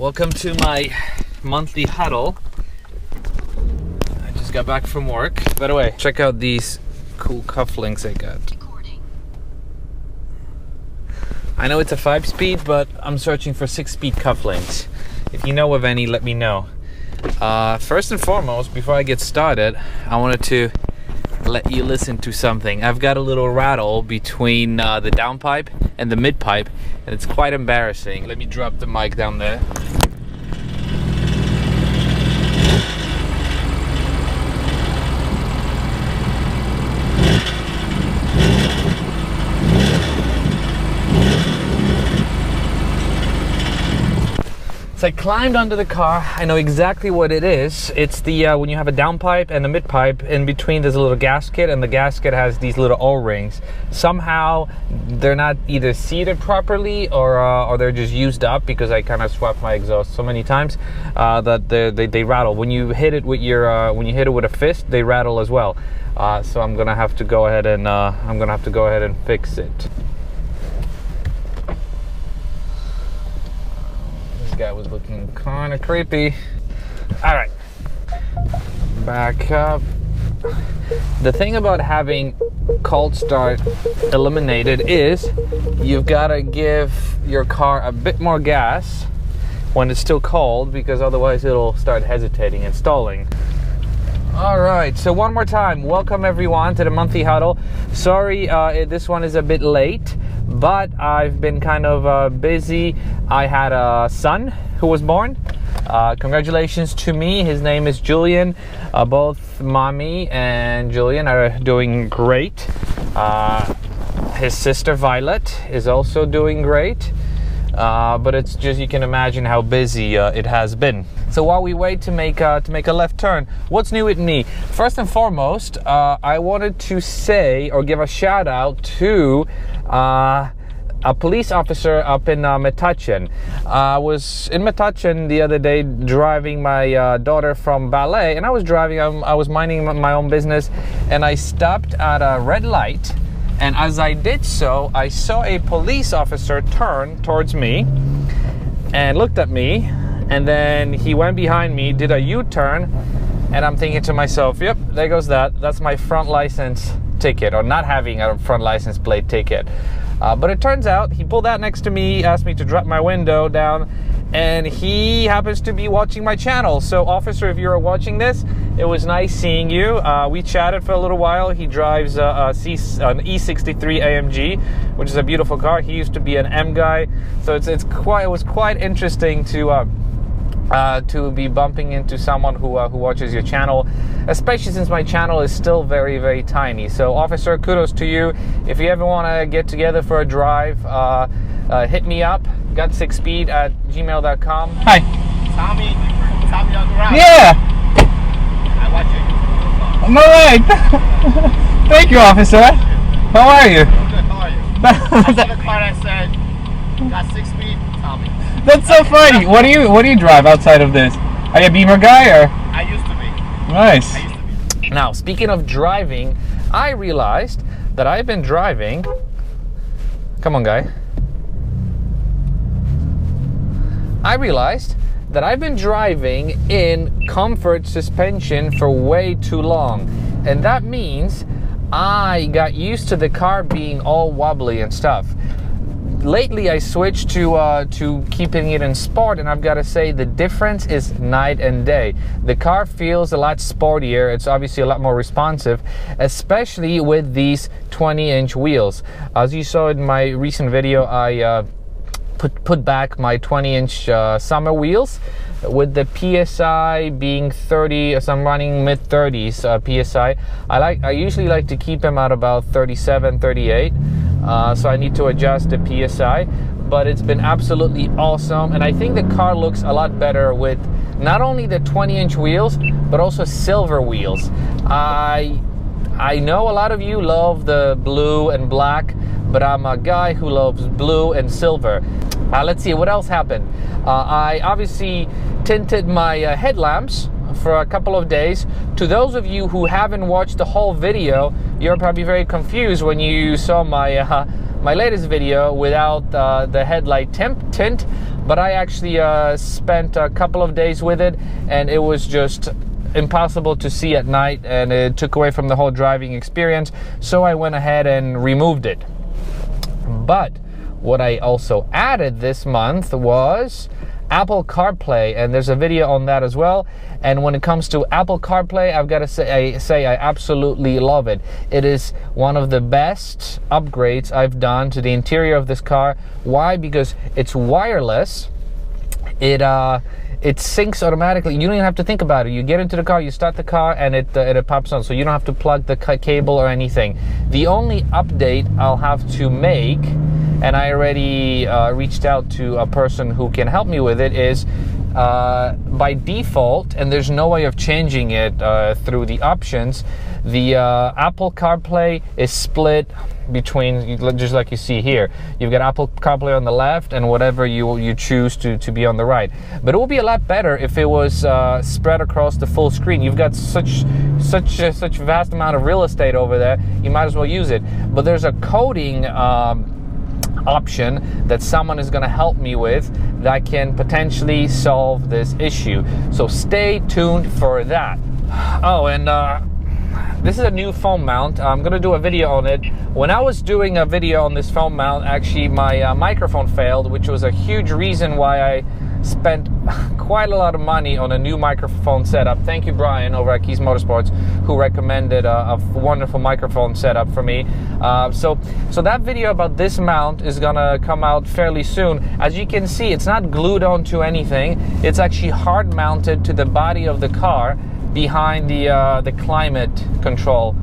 Welcome to my monthly huddle. I just got back from work. By the way, check out these cool cufflinks I got. I know it's a 5-speed, but I'm searching for 6-speed cufflinks. If you know of any, let me know. First and foremost, before I get started, I wanted to let you listen to something. I've got a little rattle between the downpipe and the midpipe, and it's quite embarrassing. Let me drop the mic down there. So I climbed under the car. I know exactly what it is. It's the when you have a downpipe and a midpipe, in between there's a little gasket, and the gasket has these little O-rings. Somehow they're not either seated properly or they're just used up, because I kind of swapped my exhaust so many times that they rattle. When you hit it with your when you hit it with a fist, they rattle as well. So I'm gonna have to go ahead and fix it. Guy was looking kind of creepy. All right, back up. The thing about having cold start eliminated is you've got to give your car a bit more gas when it's still cold, because otherwise it'll start hesitating and stalling. All right, so one more time, welcome everyone to the monthly huddle. Sorry, this one is a bit late, but I've been kind of busy. I had a son who was born. Congratulations to me. His name is Julian. Both mommy and Julian are doing great. His sister Violet is also doing great. But it's just, you can imagine how busy it has been. So while we wait to make a left turn, what's new with me? First and foremost, I wanted to say or give a shout out to a police officer up in Metuchen. I was in Metuchen the other day driving my daughter from ballet, and I was minding my own business, and I stopped at a red light. And as I did so, I saw a police officer turn towards me and looked at me, and then he went behind me, did a U-turn, and I'm thinking to myself, yep, there goes that. That's my front license ticket, or not having a front license plate ticket. But it turns out he pulled out next to me, asked me to drop my window down, and he happens to be watching my channel. So officer, if you're watching this, it was nice seeing you. We chatted for a little while. He drives an E63 AMG, which is a beautiful car. He used to be an M guy, so it was quite interesting to be bumping into someone who watches your channel, especially since my channel is still very, very tiny. So officer, kudos to you. If you ever want to get together for a drive, hit me up, got6speed@gmail.com. Hi. Tommy on the route. Yeah. I watch you. I'm alright. Thank you, officer. How are you? I'm good, how are you? I saw the car that said, got6speed, Tommy. That's so funny. What do you drive outside of this? Are you a Beamer guy, or? I used to be. Nice. I used to be. Now, speaking of driving, I realized that I've been driving. Come on, guy. I realized that I've been driving in comfort suspension for way too long, and that means I got used to the car being all wobbly and stuff. Lately, I switched to keeping it in sport, and I've got to say the difference is night and day. The car feels a lot sportier. It's obviously a lot more responsive, especially with these 20-inch wheels. As you saw in my recent video, I put back my 20-inch summer wheels with the PSI being 30, so I'm running mid-30s PSI. I usually like to keep them at about 37, 38. So I need to adjust the PSI, but it's been absolutely awesome, and I think the car looks a lot better with not only the 20-inch wheels, but also silver wheels. I know a lot of you love the blue and black, but I'm a guy who loves blue and silver. Let's see, what else happened? I obviously tinted my headlamps for a couple of days. To those of you who haven't watched the whole video, you're probably very confused when you saw my latest video without the headlight tint. but I actually spent a couple of days with it, and it was just impossible to see at night, and it took away from the whole driving experience. So I went ahead and removed it. But what I also added this month was Apple CarPlay, and there's a video on that as well. And when it comes to Apple CarPlay, I've got to say I absolutely love it. It is one of the best upgrades I've done to the interior of this car. Why? Because it's wireless. It syncs automatically. You don't even have to think about it. You get into the car, you start the car, and it pops on. So you don't have to plug the cable or anything. The only update I'll have to make, and I already reached out to a person who can help me with it, is by default, and there's no way of changing it through the options, the Apple CarPlay is split between, just like you see here. You've got Apple CarPlay on the left and whatever you choose to be on the right. But it would be a lot better if it was spread across the full screen. You've got such vast amount of real estate over there, you might as well use it. But there's a coding option that someone is going to help me with that can potentially solve this issue. So stay tuned for that. Oh, and this is a new phone mount. I'm going to do a video on it. When I was doing a video on this phone mount, actually my microphone failed, which was a huge reason why I spent quite a lot of money on a new microphone setup. Thank you, Brian, over at Keys Motorsports, who recommended a wonderful microphone setup for me. So that video about this mount is gonna come out fairly soon. As you can see, it's not glued onto anything. It's actually hard mounted to the body of the car behind the climate control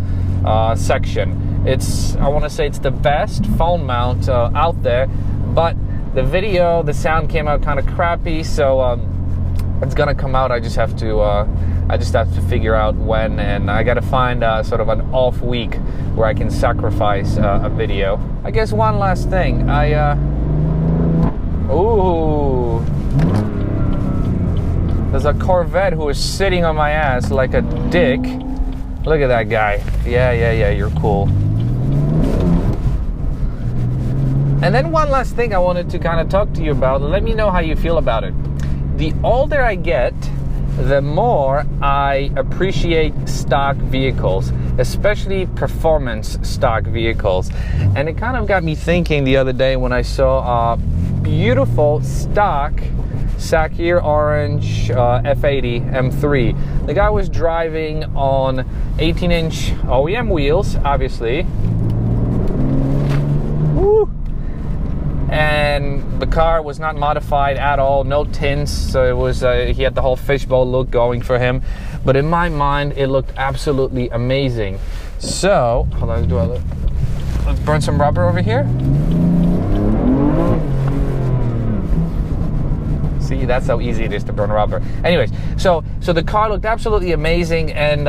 section. I want to say it's the best phone mount out there, but the sound came out kind of crappy, so it's gonna come out. I just have to figure out when, and I gotta find sort of an off week where I can sacrifice a video. I guess one last thing, ooh, there's a Corvette who is sitting on my ass like a dick. Look at that guy. Yeah, you're cool. And then one last thing I wanted to kind of talk to you about. Let me know how you feel about it. The older I get, the more I appreciate stock vehicles, especially performance stock vehicles. And it kind of got me thinking the other day when I saw a beautiful stock Sakir Orange F80 M3. The guy was driving on 18-inch OEM wheels, obviously. Woo! And the car was not modified at all, no tints, so it was he had the whole fishbowl look going for him. But in my mind, it looked absolutely amazing. So, hold on, let's burn some rubber over here. See, that's how easy it is to burn rubber. Anyways, so the car looked absolutely amazing, and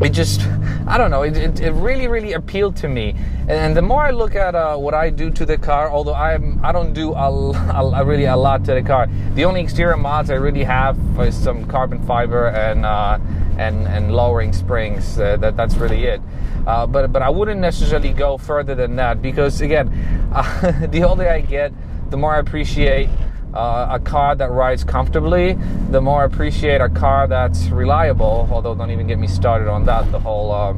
it just, I don't know, it really, really appealed to me. And the more I look at what I do to the car, although I don't do really a lot to the car. The only exterior mods I really have is some carbon fiber and lowering springs. That's really it. But I wouldn't necessarily go further than that, because again, the older I get, the more I appreciate a car that rides comfortably, the more I appreciate a car that's reliable. Although don't even get me started on that, the whole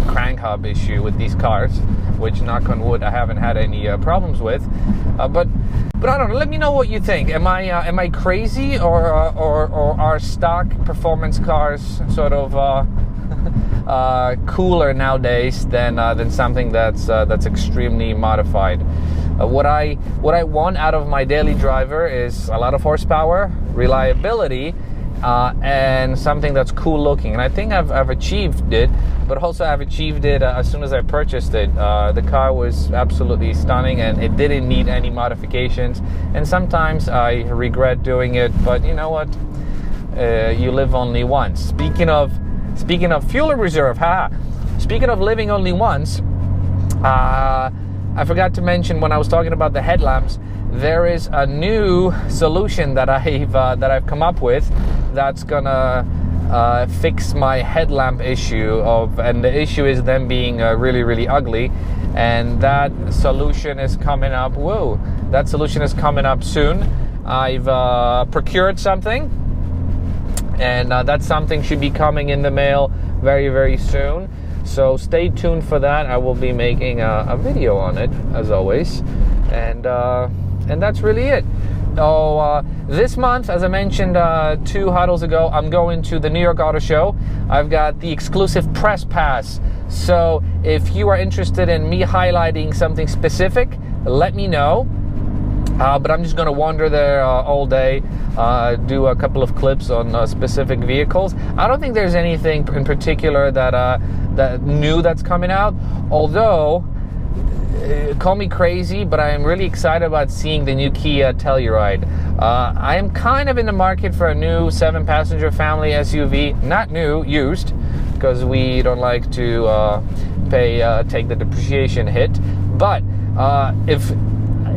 crank hub issue with these cars, which, knock on wood, I haven't had any problems with. But I don't know. Let me know what you think. Am I crazy, or are stock performance cars sort of cooler nowadays than something that's extremely modified? What I want out of my daily driver is a lot of horsepower, reliability, and something that's cool looking. And I think I've achieved it, but also I've achieved it as soon as I purchased it. The car was absolutely stunning, and it didn't need any modifications. And sometimes I regret doing it, but you know what? You live only once. Speaking of fuel reserve, speaking of living only once, I forgot to mention when I was talking about the headlamps, there is a new solution that I've come up with that's gonna fix my headlamp issue and the issue is them being really, really ugly. and that solution is coming up. Whoa, that solution is coming up soon. I've procured something, and that something should be coming in the mail very, very soon. So stay tuned for that. I will be making a video on it, as always, and that's really it. This month, as I mentioned 2 huddles ago, I'm going to the New York Auto Show. I've got the exclusive press pass. So if you are interested in me highlighting something specific, let me know. But I'm just going to wander there all day, do a couple of clips on specific vehicles. I don't think there's anything in particular that new that's coming out, although call me crazy, but I am really excited about seeing the new Kia Telluride. I am kind of in the market for a new 7-passenger family SUV, not new, used, because we don't like to take the depreciation hit. But if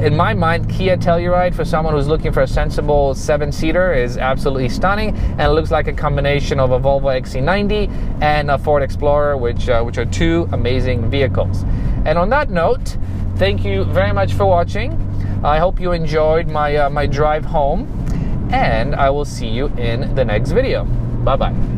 in my mind, Kia Telluride for someone who's looking for a sensible 7-seater is absolutely stunning, and it looks like a combination of a Volvo XC90 and a Ford Explorer, which are 2 amazing vehicles. And on that note, thank you very much for watching. I hope you enjoyed my drive home, and I will see you in the next video. Bye-bye.